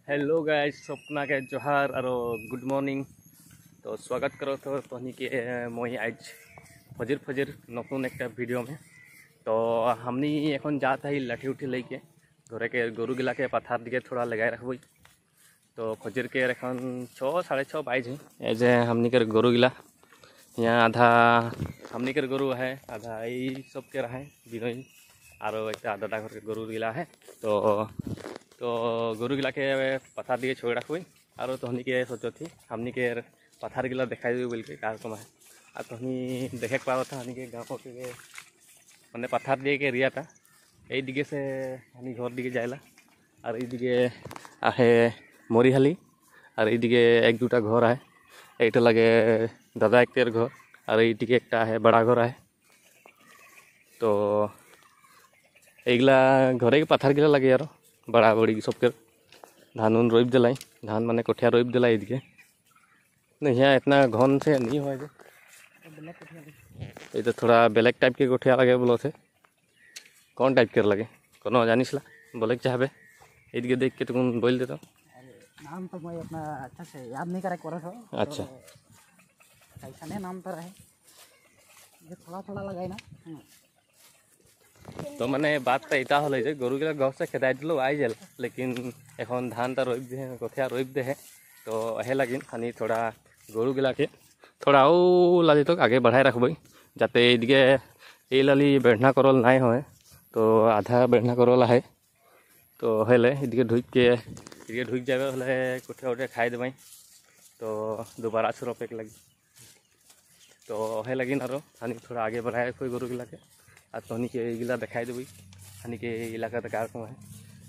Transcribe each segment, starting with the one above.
Hello guys, Swapna के जोहार और गुड मॉर्निंग। तो स्वागत करो तो तहनी के मैं आज फजर फजर नतून एक भिडियो में। तो हमनी एखन जात है लाठी उठी लेके घरे के गरु गिला के पथार दिखे थोड़ा लगाए रखब। तो फजर के एखन 6 साढ़े 6 बाइज है। एजे हमनी के गरु गिला यहाँ आधा हमनी के गरु है, आधा यही सब के रहे बिनोई और एक दादा घर के गरु गिला है। तो गरु गिला के पथार दिए छोड़ रखो और तहनी के सोचो थी हमनी के पथार गिला देखा देवी बोल के कार्यक्रम है। और तहनी देखे पा था हमनी के गाँव के मैंने पथार दिए के रिया था यही दिगे से हनी घर दिखे जाएला और ये दिगे आहे मरिहाली और ये दिगे एक दूटा घर है। ये लगे दादा एक तेर घर और ये दिगे एक है बड़ा घर है। तो एगला घरे के पथार गिला लगे यार बड़ा बड़ी सबके धान उन रोप दिलाई धान माने कोठिया रोप दिलाई इदिके नहीं यहाँ इतना घन से नहीं हो ये तो थोड़ा बेलेग टाइप के कोठिया लगे बोलो थे कौन टाइप के लगे कोनो जानिसला बोले चाहबे इदिके देख के तुम बोल देता नाम तो मैं अपना अच्छा से याद नहीं करे कोरा था। अच्छा कैसा ने नाम तो रहे ये थोड़ा थोड़ा लगाई ना। तो मैंने बात तो इतना हल गरु गिला घर से खेदाई दिल आई जाल लेकिन एन धान तो रोप दे कठिया रोप दे तो हे लगिन खानी थोड़ा गरु गिला के थोड़ा लाली तक आगे बढ़ाए रखब जाते इदिके ये लाली बेढ़ना करल नाई हो तो आधा बेढ़ना करल है। तो हेले इदिके ढुक के इदिके ढुक जाए हले कठिया उठिया खाई देवाई तो दोबारा से रोपे के लगी। तो हे लगिन और खानी थोड़ा आगे बढ़ाए रखो गरु गिला के और तहनी के गिला देखा देवी हानि के इलाका कार्यक्रम है।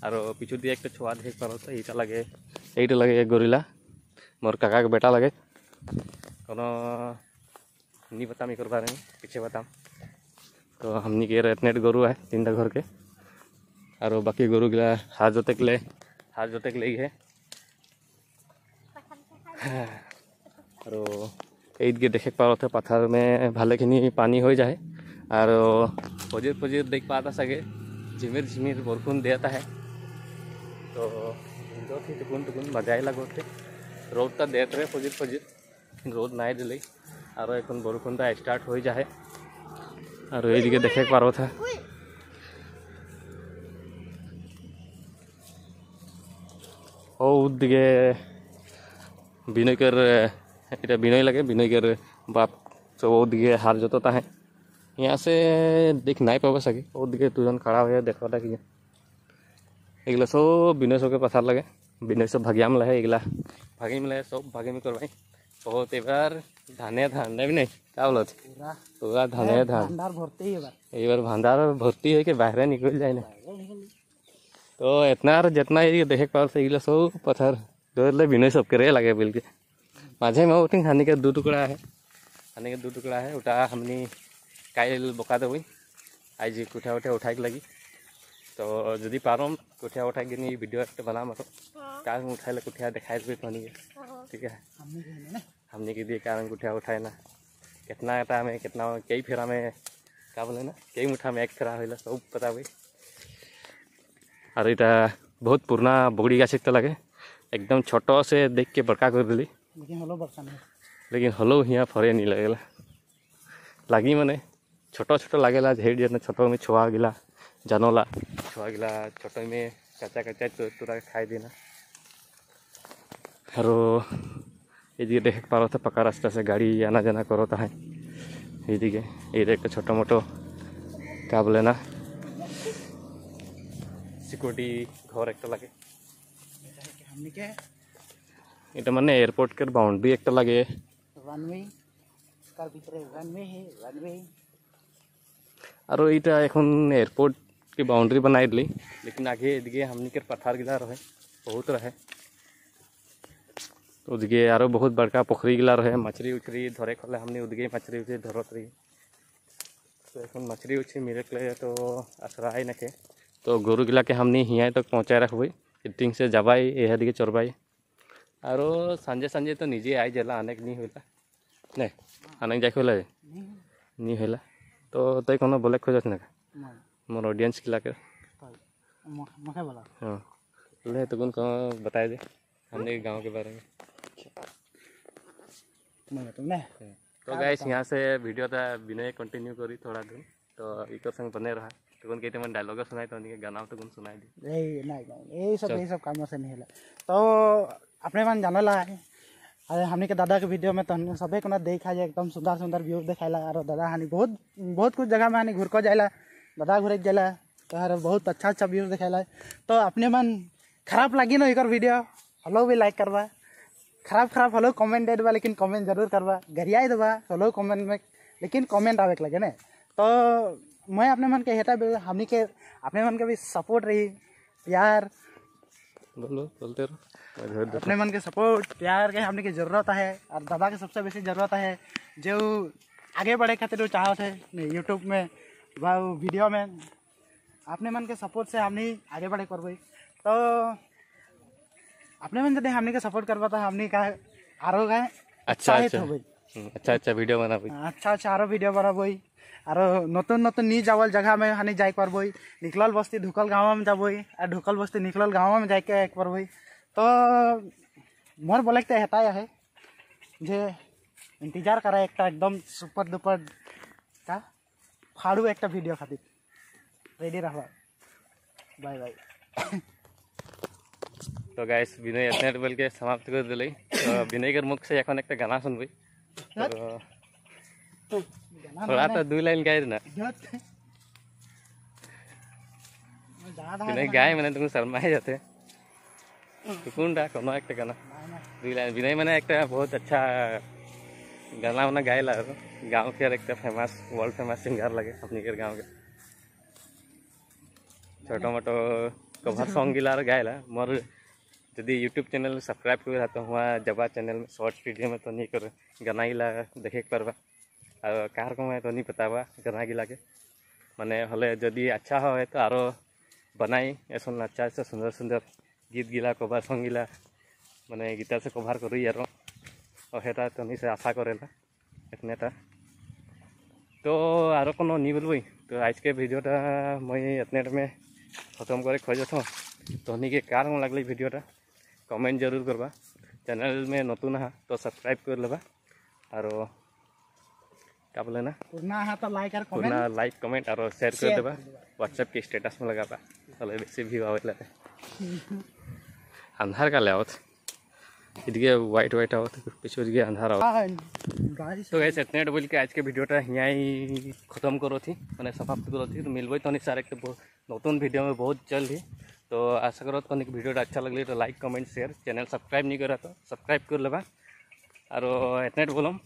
और पिछू दिए एक छुआ देख पारो तो ये लगे गरुला मोर काका के बेटा लगे कोनो नहीं बताम एक बारे में पीछे बताम। तो हमनी के रेतनेट गरु है 3टा घर के और बाकी गरु गिला हाथ जोते के ले है। और ये देखे पारो थे पत्थर में भालेखिनी पानी हो जाए और फजर फजर देख पाता सके झिमिर झिमिर बरखुन देता है। तो टुकुन टुकुन बजाई लगोते रोड देते रहे फजर फजर रोड नाई दिले और एन बरखुन स्टार्ट हो जाए। और ये देखे पारो था दिगे बिनय कर इटा बिनय लगे बिनय कर बाप सब दिगे हार जोता है यहाँ से देख नहीं पाबे सके वो दिखे तुजन खड़ा हुए देखा कि एगला सब बिनय सब के पथार लगे बिनय सब भागिया में लहे एगला भागी में लहे सब भागी में करवाई बहुत एबार धाने धान नहीं नहीं क्या बोलो पूरा धाने धान भंडार भर्ती है कि बाहर निकल जाए ना। तो इतना जितना ये देखे पाल से एगला सब पत्थर दौड़ बिनय सब के लगे बिल के माझे में उठी हानि के 2 टुकड़ा है उठा हमनी काल बका देवी आज कुठिया उठिया उठाई के लगी। तो जदि पारम कुठिया उठाई के वीडियो एक बनाम क्या उठाइले कुठिया देखा देवे पानी ठीक है हमने के दिए कारण कुठिया उठाए ना कितना एटा में कितना कई फेरा में क्या बोले ना कई मुठा में एक फेरा होला सब पता हुई। और इटा बहुत पुराना बगड़ी गाछ एक लगे एकदम छोटो से देख के बड़का कर दिली लेकिन हलो हिया फरे नहीं लगेला लगी मैंने छोटो छोटो लगेला ढेर जितना छोटो में छुआ गिला जानोला छुआ गिला छोटो में कच्चा कच्चा तुरा खाई देना। और ये देख पा रहा था पक्का रास्ता से गाड़ी आना जाना करो है ये एक छोटो मोटो क्या बोले ना सिक्योरिटी घर एक लगे এটা মানে एयरपोर्ट के बाउंड्री एक लगे और इटा एखन एयरपोर्ट की बाउंड्री बनाई दिली लेकिन आगे एदिके हमनी के पथार गिला रहे बहुत रहे। तो उदिके आरो बहुत बड़का पोखरी गिला रहे मछली उछरी धरे खले हमनी उदिके मछली उछरी धरत रही। तो एखन मछली उछरी मिले के तो आसरा नखे तो गरु गिला के हमनी हिया तक पहुँचाए रखब इटिंग से जबाई यह दिखे चरबाई और संजे संजे तो निजे आई जाला आने नहीं होला नहीं आने जाके होला नहीं होला। तो तई कोनो बोले खोज ना मोर ऑडियंस किला के हाँ ले तो कौन कौन बताए दे हमने गांव के बारे में। तुमने तो गाइस यहाँ से वीडियो था विनय कंटिन्यू करी थोड़ा दिन तो इकर संग बने रहा तो कौन कहते मन डायलॉग सुनाई तो नहीं गाना तो कौन सुनाई दी ये सब काम से नहीं है। तो अपने मन जानला है अरे हमने के दादा के वीडियो में तो सबे को ना देखा जाए एकदम सुंदर सुंदर व्यू दिखाला और दादा हानि बहुत बहुत कुछ जगह में हानि घूर को जाएला दादा घूरे जाला तो हर बहुत अच्छा अच्छा व्यू दिखाला। तो अपने मन खराब लगी ना एक वीडियो फॉलो भी लाइक करवा खराब खराब फॉलो कमेंट दे देवा लेकिन कमेंट जरूर करवा गरियाई देवा फॉलो कमेंट में लेकिन कमेंट आवे लगे ना। तो मैं अपने मन के हेता हमने के अपने मन के भी सपोर्ट रही प्यार बोलो बोलते रहो अपने मन के सपोर्ट प्यार के हमने की जरूरत है और दादा के सबसे बेसी जरूरत है जो आगे बढ़े खातिर चाहत है यूट्यूब में व वीडियो में अपने मन के सपोर्ट से हमने आगे बढ़े करबई। तो अपने मन जब हमने के सपोर्ट करवा तो हमने का आरो गए अच्छा वीडियो बनाबई अच्छा आरो वीडियो बनाबई और नतुन नतुन नी जावल जगह में हानि जाए पारबई निकलल बस्ती ढुकल गाँव में जाबई और ढुकल बस्ती निकलल गाँव में जाके पारबई। तो मोर बोले तो हेता है जे इंतजार करा एक एकदम सुपर डुपर का फाड़ू एक वीडियो खातिर रेडी रहा बाय बाय। तो गाइस विनय इतने बोल के समाप्त कर दिले तो विनय के मुख से এখন একটা गाना सुनबई थोड़ा तो 2 लाइन गाए ना विनय गाए मैंने तुम शर्मा ही जाते तो कौन डा कोनो एक गाना 2 लाइन विनय मैंने एक बहुत अच्छा गाना वाना गायला गाँव के एक फेमस वर्ल्ड फेमस सिंगर लगे अपनी के गाँव के छोटो मोटो कवर सॉन्ग गिला गायला मोर यदि यूट्यूब चैनल सब्सक्राइब कर तो वहाँ जबा चैनल में शॉर्ट वीडियो में तो नहीं कर गाना गिला देखे पारबा और कार को मैं तो नहीं पतावा गाना गिला के माने हले यदि अच्छा हो तो आरो बनाई ऐसा अच्छा से सुंदर सुंदर गीत गिला कवर सॉन्ग गिला माने गिटार से कवर करी यार और हेता तो नहीं से आशा करेला इतने तो आरो कोनो नहीं बोलबई। तो आज के वीडियोटा मैं इतने में खत्म करे खोज तो तहनी के कार लगल वीडियोटा कमेंट जरूर करवा चैनल में नतुन हा तो सब्सक्राइब कर लेबा और क्या बोले ना पुरना लाइक कमेंट और शेयर कर देबा व्हाट्सएप के स्टेटस में लगाबा भले बेसी भी आवेला अंधार का लेआउट इधर व्हाइट व्हाइट आवत पीछे दिखे अंधार आवत। तो गाइस इतने बोल के आज के वीडियोटा यहीं खत्म करो थी मैंने समाप्त करो थी। तो मिलबई तो सारे एक नतून वीडियो में बहुत जल्द ही। तो आशा करो तो वीडियोटा अच्छा लगली तो like comment share channel subscribe नहीं करा तो सब्सक्राइब कर लेबा और इतने बोलम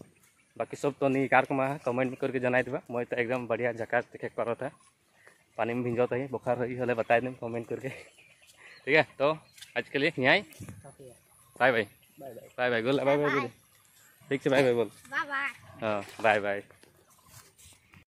बाकी सब तो नहीं कार को कमेंट में करके जनाई देबा मैं तो एकदम बढ़िया झकास देखे करो था पानी में भिंजत है बुखार रही हले बताए दें कमेंट करके ठीक है। तो आज के लिए यहीं बाय बाय बाय बाय बोल बाय बाय ठीक है बाय बाय बोल हाँ बाय बाय।